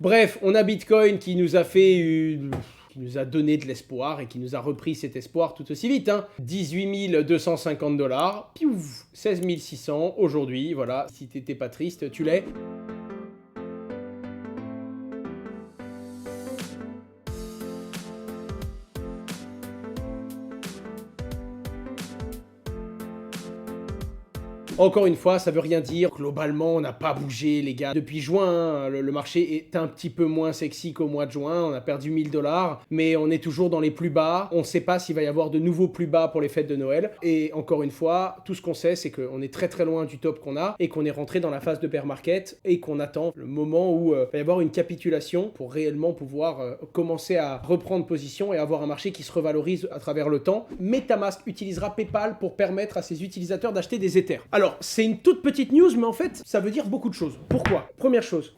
Bref, on a Bitcoin qui nous a fait qui nous a donné de l'espoir et qui nous a repris cet espoir tout aussi vite. 18 250 $, piouf, 16 600 aujourd'hui, voilà, si t'étais pas triste, tu l'es. Encore une fois, ça veut rien dire. Globalement, on n'a pas bougé, les gars. Depuis juin, le marché est un petit peu moins sexy qu'au mois de juin. On a perdu 1000 $, mais on est toujours dans les plus bas. On ne sait pas s'il va y avoir de nouveaux plus bas pour les fêtes de Noël. Et encore une fois, tout ce qu'on sait, c'est qu'on est très très loin du top qu'on a et qu'on est rentré dans la phase de bear market et qu'on attend le moment où il va y avoir une capitulation pour réellement pouvoir commencer à reprendre position et avoir un marché qui se revalorise à travers le temps. MetaMask utilisera PayPal pour permettre à ses utilisateurs d'acheter des Ethers. Alors, c'est une toute petite news, mais en fait, ça veut dire beaucoup de choses. Pourquoi ? Première chose,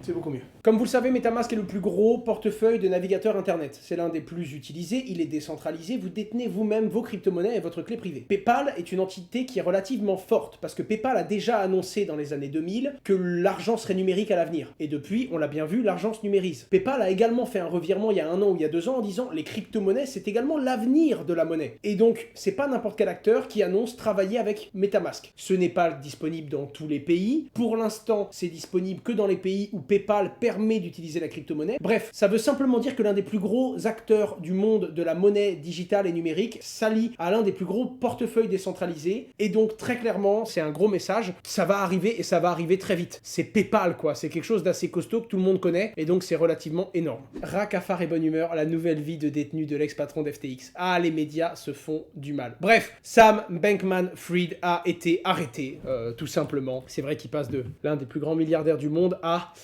c'est beaucoup mieux. Comme vous le savez, MetaMask est le plus gros portefeuille de navigateurs internet. C'est l'un des plus utilisés, il est décentralisé, vous détenez vous-même vos crypto-monnaies et votre clé privée. PayPal est une entité qui est relativement forte, parce que PayPal a déjà annoncé dans les années 2000 que l'argent serait numérique à l'avenir. Et depuis, on l'a bien vu, l'argent se numérise. PayPal a également fait un revirement il y a 1 an ou il y a 2 ans en disant les crypto-monnaies, c'est également l'avenir de la monnaie. Et donc, c'est pas n'importe quel acteur qui annonce travailler avec MetaMask. Ce n'est pas disponible dans tous les pays. Pour l'instant, c'est disponible que dans les pays où PayPal permet d'utiliser la crypto-monnaie. Bref, ça veut simplement dire que l'un des plus gros acteurs du monde de la monnaie digitale et numérique s'allie à l'un des plus gros portefeuilles décentralisés. Et donc, très clairement, c'est un gros message. Ça va arriver et ça va arriver très vite. C'est PayPal, quoi. C'est quelque chose d'assez costaud que tout le monde connaît. Et donc, c'est relativement énorme. Cafard et bonne humeur, la nouvelle vie de détenu de l'ex-patron d'FTX. Ah, les médias se font du mal. Bref, Sam Bankman-Fried a été arrêté, tout simplement. C'est vrai qu'il passe de l'un des plus grands milliardaires du monde à...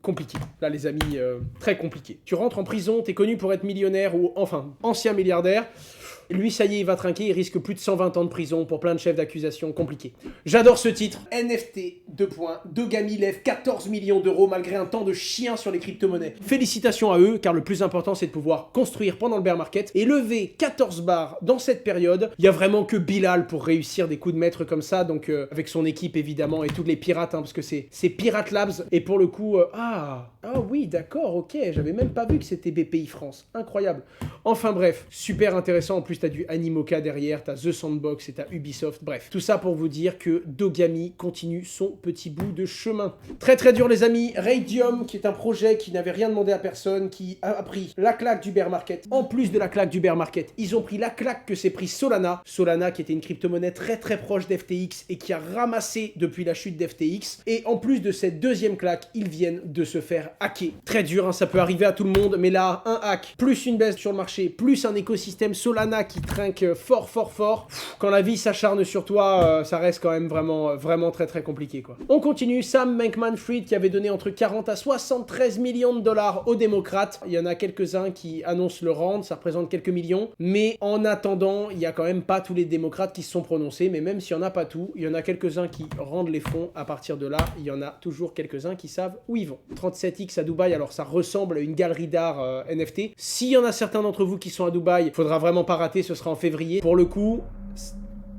compliqué. Là, les amis, très compliqué. Tu rentres en prison, t'es connu pour être millionnaire ou, enfin, ancien milliardaire. Lui, ça y est, il va trinquer, il risque plus de 120 ans de prison pour plein de chefs d'accusation compliqués. J'adore ce titre. NFT, Dogami lève 14 millions d'euros malgré un temps de chien sur les crypto-monnaies. Félicitations à eux, car le plus important, c'est de pouvoir construire pendant le bear market et lever 14 bars dans cette période. Il y a vraiment que Bilal pour réussir des coups de maître comme ça, donc avec son équipe évidemment et tous les pirates, parce que c'est Pirate Labs. Et pour le coup, ah oui, d'accord, ok, j'avais même pas vu que c'était BPI France. Incroyable. Enfin bref, super intéressant. En plus, t'as du Animoca derrière, t'as The Sandbox et t'as Ubisoft. Bref, tout ça pour vous dire que Dogami continue son petit bout de chemin. Très très dur les amis. Raydium, qui est un projet qui n'avait rien demandé à personne, qui a pris la claque du bear market. En plus de la claque du bear market, ils ont pris la claque que s'est pris Solana. Solana qui était une crypto-monnaie très très proche d'FTX et qui a ramassé depuis la chute d'FTX. Et en plus de cette deuxième claque, ils viennent de se faire hacker. Très dur, ça peut arriver à tout le monde, mais là, un hack, plus une baisse sur le marché, plus un écosystème Solana qui trinque fort. Quand la vie s'acharne sur toi, ça reste quand même vraiment très très compliqué, quoi. On continue. Sam Bankman-Fried qui avait donné entre 40 à 73 millions de dollars aux démocrates. Il y en a quelques-uns qui annoncent le rendre, ça représente quelques millions. Mais en attendant, il y a quand même pas tous les démocrates qui se sont prononcés. Mais même s'il y en a pas tout, il y en a quelques-uns qui rendent les fonds. À partir de là, il y en a toujours quelques-uns qui savent où ils vont. 37X à Dubaï, alors ça ressemble à une galerie d'art NFT. S'il y en a certains d'entre vous qui sont à Dubaï, il faudra vraiment pas rater, ce sera en février. Pour le coup,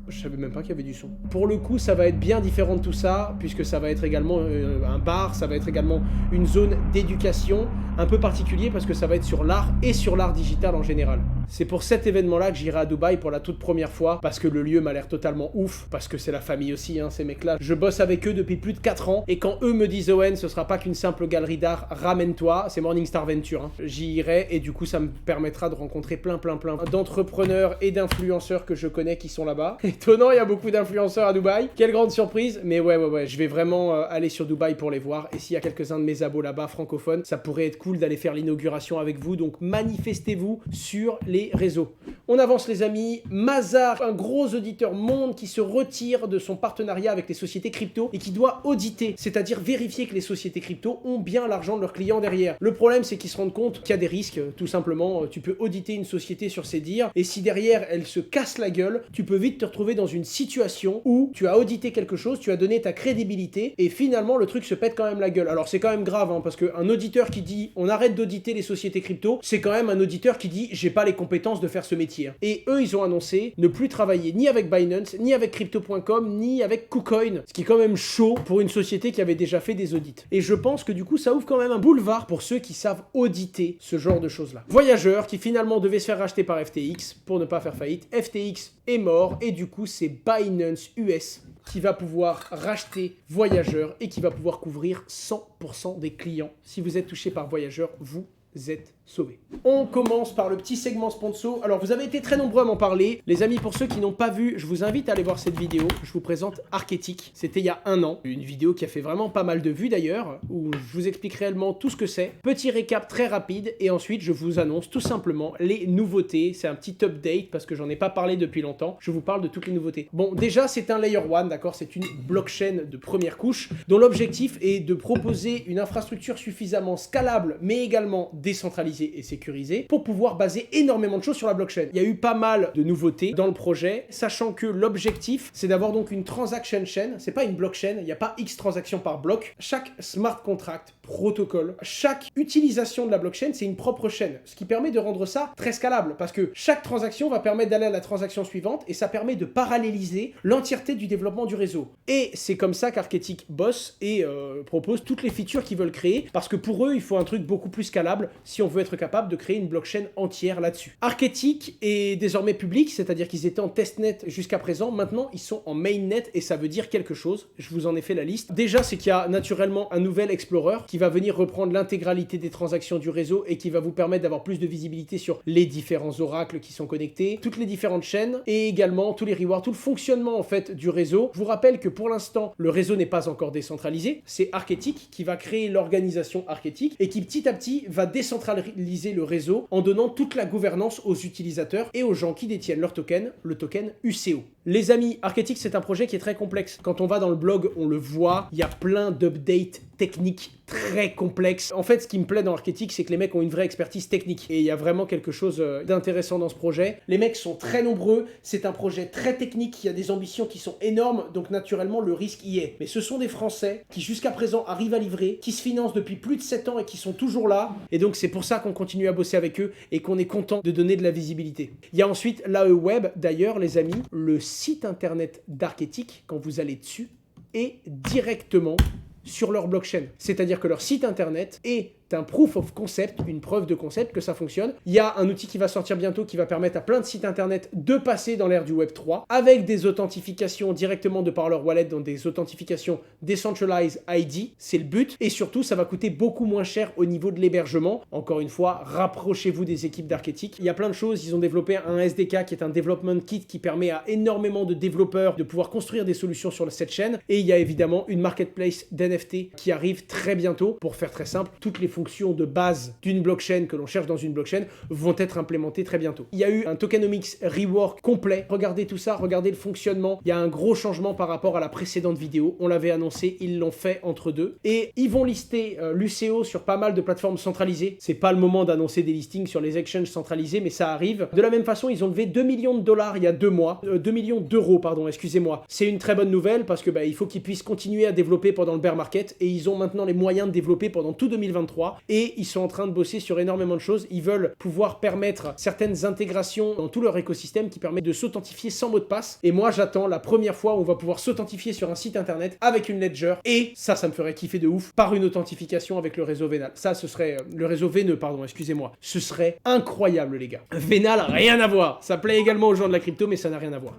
je savais même pas qu'il y avait du son. Pour le coup, ça va être bien différent de tout ça, puisque ça va être également un bar, ça va être également une zone d'éducation, un peu particulier, parce que ça va être sur l'art et sur l'art digital en général. C'est pour cet événement-là que j'irai à Dubaï pour la toute première fois, parce que le lieu m'a l'air totalement ouf, parce que c'est la famille aussi, ces mecs-là. Je bosse avec eux depuis plus de 4 ans, et quand eux me disent Owen, ce sera pas qu'une simple galerie d'art, ramène-toi, c'est Morningstar Venture. J'y irai, et du coup, ça me permettra de rencontrer plein d'entrepreneurs et d'influenceurs que je connais qui sont là-bas. Étonnant, il y a beaucoup d'influenceurs à Dubaï. Quelle grande surprise, mais ouais, je vais vraiment aller sur Dubaï pour les voir, et s'il y a quelques-uns de mes abos là-bas francophones, ça pourrait être cool d'aller faire l'inauguration avec vous, donc manifestez-vous sur les réseaux. On avance les amis. Mazar, un gros auditeur monde qui se retire de son partenariat avec les sociétés crypto et qui doit auditer, c'est-à-dire vérifier que les sociétés crypto ont bien l'argent de leurs clients derrière. Le problème, c'est qu'ils se rendent compte qu'il y a des risques, tout simplement. Tu peux auditer une société sur ses dires, et si derrière elle se casse la gueule, tu peux vite te retrouver retrouver dans une situation où tu as audité quelque chose, tu as donné ta crédibilité, et finalement le truc se pète quand même la gueule. Alors c'est quand même grave, hein, parce qu'un auditeur qui dit on arrête d'auditer les sociétés crypto, c'est quand même un auditeur qui dit j'ai pas les compétences de faire ce métier. Et eux, ils ont annoncé ne plus travailler ni avec Binance, ni avec Crypto.com, ni avec KuCoin, ce qui est quand même chaud pour une société qui avait déjà fait des audits. Et je pense que du coup, ça ouvre quand même un boulevard pour ceux qui savent auditer ce genre de choses-là. Voyageur qui finalement devait se faire racheter par FTX pour ne pas faire faillite. FTX est mort et du coup, c'est Binance US qui va pouvoir racheter Voyageur et qui va pouvoir couvrir 100% des clients. Si vous êtes touché par Voyageur, vous êtes sauvé. On commence par le petit segment sponsor. Alors vous avez été très nombreux à m'en parler. Les amis, pour ceux qui n'ont pas vu, je vous invite à aller voir cette vidéo. Je vous présente Arketic. C'était il y a 1 an. Une vidéo qui a fait vraiment pas mal de vues d'ailleurs, où je vous explique réellement tout ce que c'est. Petit récap très rapide et ensuite je vous annonce tout simplement les nouveautés. C'est un petit update parce que j'en ai pas parlé depuis longtemps. Je vous parle de toutes les nouveautés. Bon, déjà c'est un Layer 1, d'accord? C'est une blockchain de première couche dont l'objectif est de proposer une infrastructure suffisamment scalable mais également décentralisée et sécurisée pour pouvoir baser énormément de choses sur la blockchain. Il y a eu pas mal de nouveautés dans le projet, sachant que l'objectif, c'est d'avoir donc une transaction chain. C'est pas une blockchain, il n'y a pas X transactions par bloc. Chaque smart contract, protocole, chaque utilisation de la blockchain, c'est une propre chaîne, ce qui permet de rendre ça très scalable, parce que chaque transaction va permettre d'aller à la transaction suivante, et ça permet de paralléliser l'entièreté du développement du réseau. Et c'est comme ça qu'Arketic bosse et propose toutes les features qu'ils veulent créer, parce que pour eux, il faut un truc beaucoup plus scalable si on veut être capable de créer une blockchain entière là-dessus. Arketic est désormais public, c'est-à-dire qu'ils étaient en testnet jusqu'à présent. Maintenant, ils sont en mainnet et ça veut dire quelque chose. Je vous en ai fait la liste. Déjà, c'est qu'il y a naturellement un nouvel Explorer qui va venir reprendre l'intégralité des transactions du réseau et qui va vous permettre d'avoir plus de visibilité sur les différents oracles qui sont connectés, toutes les différentes chaînes et également tous les rewards, tout le fonctionnement en fait du réseau. Je vous rappelle que pour l'instant, le réseau n'est pas encore décentralisé. C'est Arketic qui va créer l'organisation Arketic et qui petit à petit va décentraliser le réseau en donnant toute la gouvernance aux utilisateurs et aux gens qui détiennent leur token, le token UCO. Les amis, Arketic, c'est un projet qui est très complexe. Quand on va dans le blog, on le voit, il y a plein d'updates techniques très complexes. En fait, ce qui me plaît dans Arketic, c'est que les mecs ont une vraie expertise technique. Et il y a vraiment quelque chose d'intéressant dans ce projet. Les mecs sont très nombreux, c'est un projet très technique, il y a des ambitions qui sont énormes, donc naturellement, le risque y est. Mais ce sont des Français qui, jusqu'à présent, arrivent à livrer, qui se financent depuis plus de 7 ans et qui sont toujours là. Et donc, c'est pour ça qu'on continue à bosser avec eux et qu'on est content de donner de la visibilité. Il y a ensuite l'AE Web, d'ailleurs, les amis, le site internet d'Arketic, quand vous allez dessus, est directement sur leur blockchain. C'est-à-dire que leur site internet est un proof of concept, une preuve de concept que ça fonctionne. Il y a un outil qui va sortir bientôt qui va permettre à plein de sites internet de passer dans l'ère du Web 3 avec des authentifications directement de par leur wallet, dans des authentifications Decentralized ID, c'est le but. Et surtout, ça va coûter beaucoup moins cher au niveau de l'hébergement. Encore une fois, rapprochez-vous des équipes d'Arketic. Il y a plein de choses, ils ont développé un SDK qui est un development kit qui permet à énormément de développeurs de pouvoir construire des solutions sur cette chaîne. Et il y a évidemment une marketplace d'NFT qui arrive très bientôt. Pour faire très simple, toutes les fonctions de base d'une blockchain que l'on cherche dans une blockchain vont être implémentées très bientôt. Il y a eu un tokenomics rework complet. Regardez tout ça, regardez le fonctionnement. Il y a un gros changement par rapport à la précédente vidéo. On l'avait annoncé, ils l'ont fait entre deux. Et ils vont lister l'UCO sur pas mal de plateformes centralisées. C'est pas le moment d'annoncer des listings sur les exchanges centralisés, mais ça arrive. De la même façon, ils ont levé 2 millions de dollars il y a 2 mois. 2 millions d'euros, pardon, excusez-moi. C'est une très bonne nouvelle parce que il faut qu'ils puissent continuer à développer pendant le bear market et ils ont maintenant les moyens de développer pendant tout 2023. Et ils sont en train de bosser sur énormément de choses. Ils veulent pouvoir permettre certaines intégrations dans tout leur écosystème qui permettent de s'authentifier sans mot de passe. Et moi, j'attends la première fois où on va pouvoir s'authentifier sur un site internet avec une ledger. Et ça me ferait kiffer de ouf par une authentification avec le réseau Venal. Ça, ce serait le réseau Veneux, pardon, excusez-moi. Ce serait incroyable, les gars. Venal, rien à voir. Ça plaît également aux gens de la crypto, mais ça n'a rien à voir.